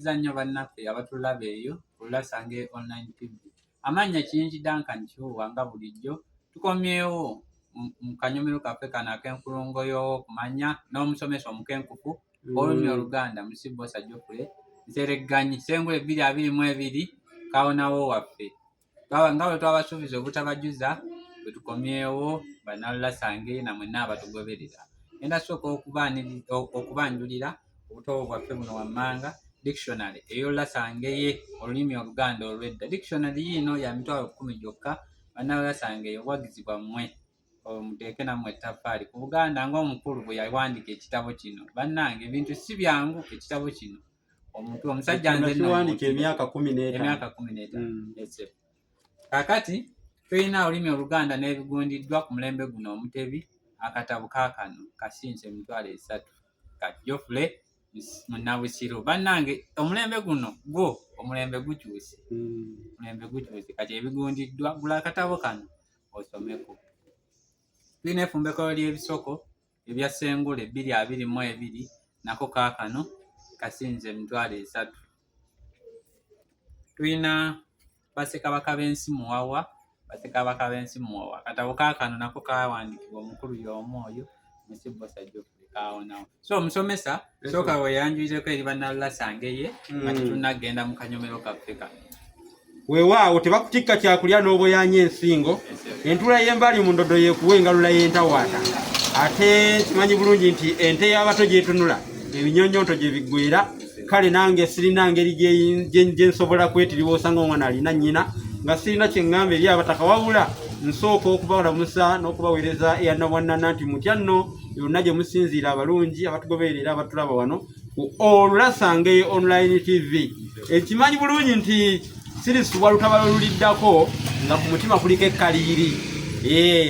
nzikiriza nnyo bannaffe abatulaba eyo Olulansange Online TV. Amannya Kiyingi Duncan Kihuwa nga bulijjo tukomyewo mu kanyomero kaffe kano ak'enkulungo y'okumanya n'omusomesa omukenkufu olulimi Oluganda Musibbosa Geoffrey Nseregganyi Ssengule 2022 kawonawo waffe. Nga bwe twabasuubiza obutabajuza bwe tukomyewo bannalulasange na mwenna abatugoberera. Enda sooka okubanjulira obutowo bwaffe buno wammanga dictionary ey'Olulasange olulimi Oluganda olw'edda. Dictionary yino ya mitwalo 10 gyokka. Bannalulasange obuwagizi bwammwe muteeke nammwe ettaffaali ku Buganda ng'omukulu bwe yawandiika ekitabo kino. Bannange ebintu si byangu ekitabo kino. Omusajja nze nakiwandiika emyaka 15. Kaakati tulina olulimi Oluganda n'ebigundiddwa ku mulembe guno Omutebi akatabo kaakano kasinze 3,000 ka Geoffrey Munnabusiro. Bannange omulembe guno omulembe gukyuse. Kati ebigundiddwa gula akatabo kano osomeko. Tulina effumbeko ly'ebisoko ebya Ssengule 2022 nako kaakano kasinze 3,000. Tulina Bassekabaka b'ensi Muwawa akatabo kaakano nako kawandiikibwa omukulu y'omu oyo Musibbosa Geoffrey kawonawo. So omusomesa sooka weeyanjulireko eri bannalulasange nga tetunnagenda mu kanyomero kaffe kano. Weewaawo tebakutikka kyakulya n'oboyanya ensingo, entula y'embali mu ndodo yeekuwa engalula y'entawaata. Ate kimanyi bulungi nti ente y'abato gyetunula ebinyonyonto gye biggwera. Kale nange sirina ngeri gye nsobola kwetiriwa osanga omwana alina nnyina nga sirina kye ŋŋamba eri abataka wabula nsooka okubalamusa n'okubaweereza eyannabwannana nti mutya nno yonna gye musinziira abalungi abatugoberera abatulaba wano ku Olulasange Online TV. Ekimanyi bulungi nti sirisubwa lutabalo luliddako nga ku mutima kuliko ekkaliiri.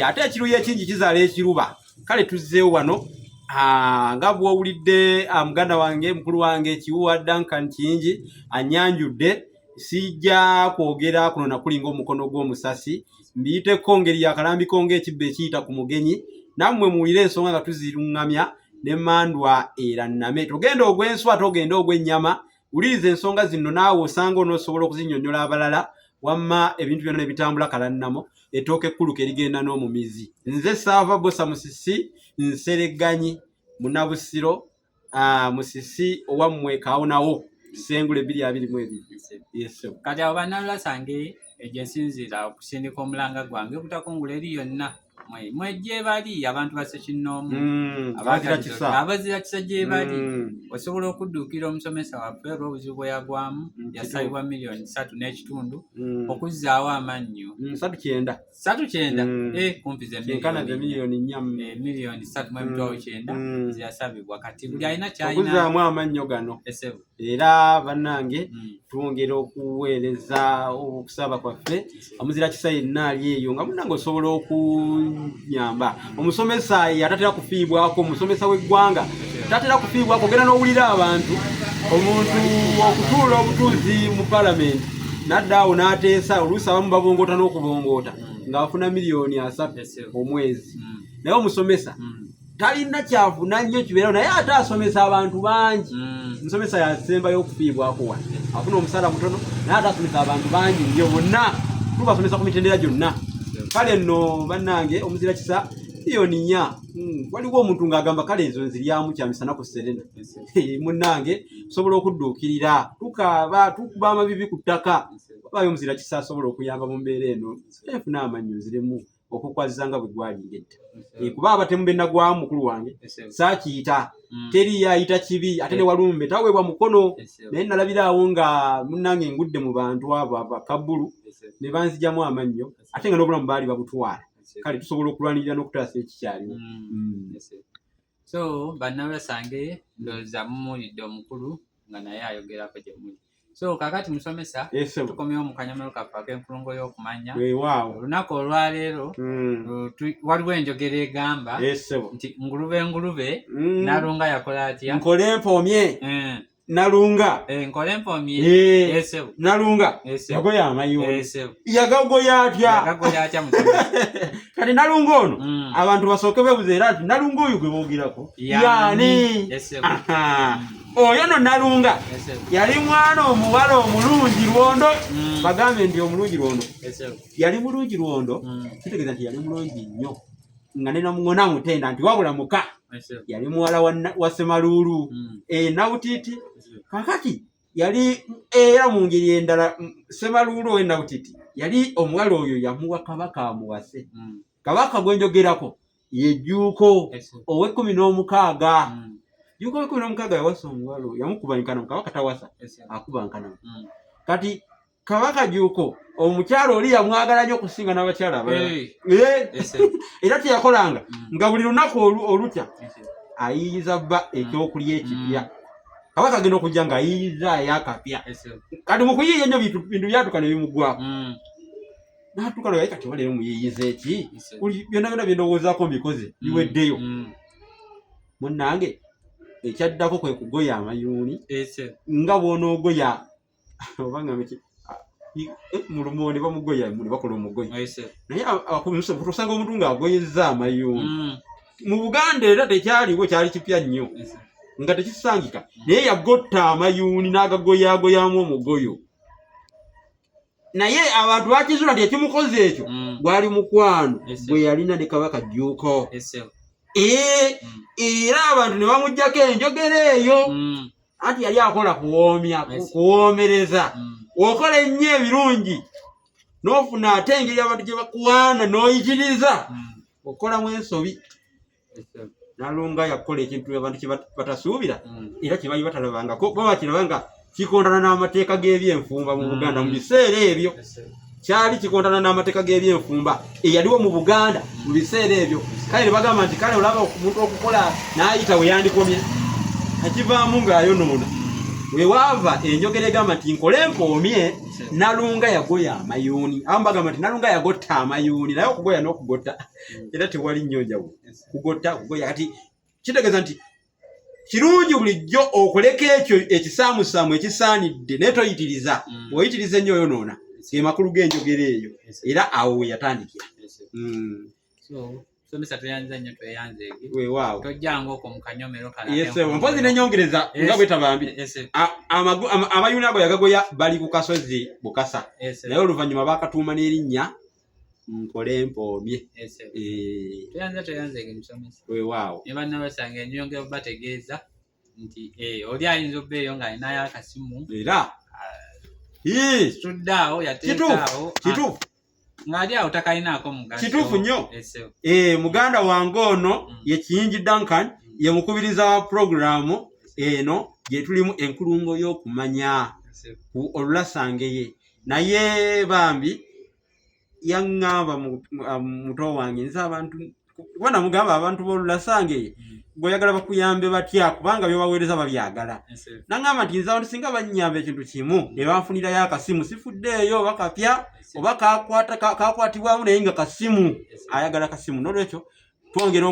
Ate ekiruyi ekingi kizaala ekiruba. Kale tuzzeewo wano nga bw'owulidde muganda wange mukulu wange Kihuwa Duncan Kiyingi annyanjudde. Sijja kwogera kuno nakulinga omukono gw'omusasi mbiyiteko ngeri yakalambiko ng'ekibba ekiyita ku mugenyi. Nammwe muwulire ensonga nga tuziruŋŋamya n'emmandwa eranname. Togenda ogw'enswa togenda ogw'ennyama. Wuliriza ensonga zino naawe osanga onoosobola okuzinnyonnyola abalala wamma ebintu byonna ne bitambula kalannamo ettooka ekkulu ke ligenda n'omumizi. Nze Saava Bosa Musisi Nseregganyi Munnabusiro Musisi owammwe kawonawo Ssengule 2022. Kati abo bannalulasange egyo ensinziira okusindika omulanga gwange obutakungula eri yonna mwejje bali abantu ba Ssekinnoomu abazira kisa gye bali. Osobola okudduukira omusomesa waffe olw'obuzibu bwe yagwamu yasabibwa $3.5 okuzzaawo amannyo 3.9 kumpi ze $3.9 ziyasabibwa. Kati buli alina kyalina okuzzaamu amannyo gano. Era bannange twongera okuweereza okusaba kwaffe omuzira kisa yenna ali eyo nga munnange osobola okunyamba. Omusomesa yatatera kufiibwako, omusomesa w'eggwanga tatera kufiibwako. Ogenda n'owulira abantu omuntu okutuula obutuuzi mu palamenti naddaawo n'ateesa oluusi abamu babongoota n'okubongoota ng'afuna $3 omwezi. Naye omusomesa talina kyafuna nnyo kibeerawo naye ate asomesa abantu bangi. Omusomesa yasembayo okufiibwako wano afuna omusaala mutono naye ate asomesa abantu bangi nnyo bonna tubasomesa ku mitendera gyonna. Kale nno bannange omuzira kisa $4 waliwo omuntu ng'agamba kale ezo nziryamu kyamisana ku Serena. Munnange sobola okudduukirira tukaaba tukuba amabibi ku ttaka wabayo omuzira kisa asobola okuyamba mu mbeera eno efuna amannyo nziremu okukwaziza nga bwe gwalinga edda. Kuba abatemu be nagwamu mukulu wange saakiyita teri yayita kibi ate ne walumbe taweebwa mukono. Naye nalabira awo nga munnange ngudde mu bantu abo abakabbulu ne banzijamu amannyo ate nga n'obulamu baali babutwala. Kale tusobola okulwanirira n'okutaasa ekikyaliwo. So bannalulasange ndowooza mumuwulidde omukulu nga naye ayogerako gye muli. So kakati musomesa tukomyewo mu kanyomero kaffe ak'enkulungo y'okumanya. Olunaku olwaleero waliwo enjogera egamba nti ngulube Nalunga yakola atya? Nkole mpomye Nalunga nkole mpomye Nalunga yagoya amayuuni yagagoya atya musomesa. Kati Nalunga ono abantu basooke beebuze era nti Nalunga oyo gwe boogirako yaani? oyo no Nalunga yali mwana omuwala omulungi Lwondo bagambe ndi omulungi Lwondo yali mulungi Lwondo kitegeeza nti yali mulungi nnyo nga ne namungona mutenda nti wabula muka yali muwala wa Ssemalulu Nawutiti kakati yali era mu ngeri endala Ssemalulu we Nawutiti yali omuwala oyo yamuwa kabaka amuwase kabaka gwenjogerako ye Jjuuko ow'e16 Jjuuko ow'e16 yawasa omuwala yamukuba nkana kabaka tawasa akuba nkana kati kabaka Jjuuko omukyalo oli yamwagala nnyo okusinga n'abakyala abalala era teyakolanga nga buli lunaku olutya ayiyiza bba ekyokulya ekipya kabaka agenda okujja ng'ayiyiza yakapya kati mu kuyiiya nnyo bintu byatuka ne bimugwako n'atuuka lwe kati waleero muyiyiza eki byonna byonna bye ndowoozaako mbikoze biweddeyo munnange ekyaddako kwe kugoya amayuuni nga bw'onoogoya obanga mu lumonde bamugoya ne bakola omugoya naye tusanga omuntu ng'agoyezza amayuuni mu Buganda era tekyaliwo kyali kipya nnyo nga tekisangika naye yagotta amayuuni n'agagoyaagoyamu omugoyo naye abantu bakizuula nti ekimukoze ekyo gwali mukwano bwe yalina ne kabaka Jjuuko era abantu ne bamuggyako enjogera eyo anti yali akola kuwoomereza okola ennyo ebirungi n'ofuna ate engeri abantu gye bakuwaana n'oyitiriza okolamu ensobi Nalunga yakola ekintu abantu kye batasuubira era kye bali batalabangako bo bakiraba nga kikontana n'amateeka g'ebyenfumba mu Buganda mu biseera ebyo kyali kikontana n'amateeka g'ebyenfumba eyaliwo mu Buganda mu biseera ebyo kale ne bagamba nti kale olaba omuntu okukola n'ayita we yandikomye akivaamu ng'ayonoona we waava enjogera egamba nti nkole mpoomye Nalunga yagoya amayuuni abamu bagamba nti Nalunga yagotta amayuuni naye okugoya n'okugotta era tewali nnyo njawulo kugotta kugoya kati kitegeeza nti kirungi bulijjo okuleka ekyo ekisaamusaamu ekisaanidde naye toyitiriza oyitiriza ennyo oyonoona ge makulu g'enjogera eyo era awo we yatandikira weewaawo tojjangako mu kanyomero mpozi nenyongereza nga bwe tabambire amayuuni ago yagagoya bali ku kasozi Bukasa naye oluvannyuma baakatuuma n'erinnya nkole mpoomye weewaawo ne bannabasanga enyongera bategeeza nti oli ayinza obbeeyo ng'alinayo akasimu era tuddaawo yateekaawo kituufu ng'ali awo takalinaako mugaso kituufu nnyo muganda wange ono ye Kiyingi Duncan ye mukubiriza wa puroguraamu eno gye tulimu enkulungo y'okumanya ku Olulasangeye naye bambi yaŋŋamba muto wange nze abantu kuba namugamba abantu b'Olulasangeye bw'oyagala bakuyambe batya kubanga byobaweereza babyagala naŋŋamba nti nze abantu singa bannyamba ekintu kimu ne banfunirayo akasimu sifuddeeyo bakapya oba kakwatibwamu naye nga kasimu ayagala kasimu n'olwekyo twongera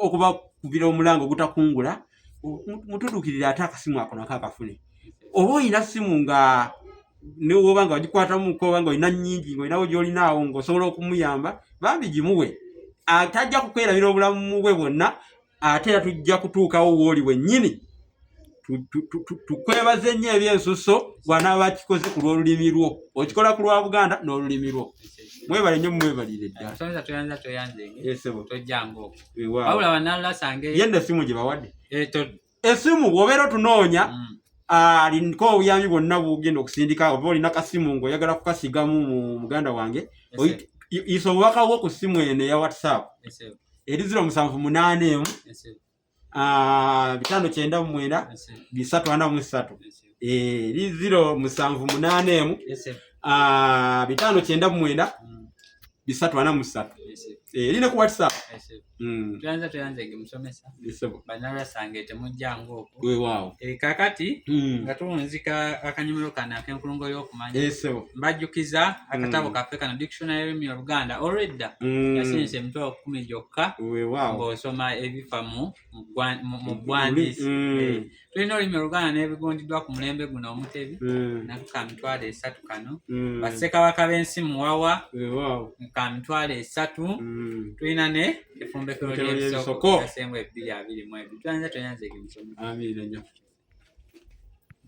okubakubira omulango ogutakungula mutuduukirire ate akasimu ako nako akafune oba olina simu nga newoba nga wagikwatamuko oba nga olina nnyingi ng'olinawo gy'olinaawo ng'osobola okumuyamba bambi gimuwe atajja kukwerabira obulamu bwe bwonna ate era tujja kutuukawo w'oli wennyini tukwebaze nnyo ebyensuso bw'anaaba akikoze ku lw'olulimi lwo okikola ku lwa Buganda n'olulimi lwo mwebale nnyo mwebalire ddala yenna essimu gye bawadde essimu bw'obeera otunoonya alinko obuyambi bwonna bw'ogenda okusindika oba olina kasimu ng'oyagala kukasigamu mu muganda wange isa obubaka bwo ku ssimu eno eya WhatsApp eri 078 599 343 eri 078 599 343 erine ku WhatsApp tuyanze musomesa bannabasanga temujjangu okwo weewaawo kakati nga tuwunzika akanyomero kano ak'enkulungo y'okumanya mbajjukiza akatabo kaffe kano dictionary mu Luganda olwedda yasinze emitwe 10 gyokka ng'osoma ebifa mu bwandiisi tulina olulimi Oluganda n'ebigundiddwa ku mulembe guno omutebi nako ka mitwalo 3 kano bassekabaka b'ensi muwawa ka mitwalo 3 tulina ne efumbekero ly'ebisoko Assembly 222 tuyanze egimusomesa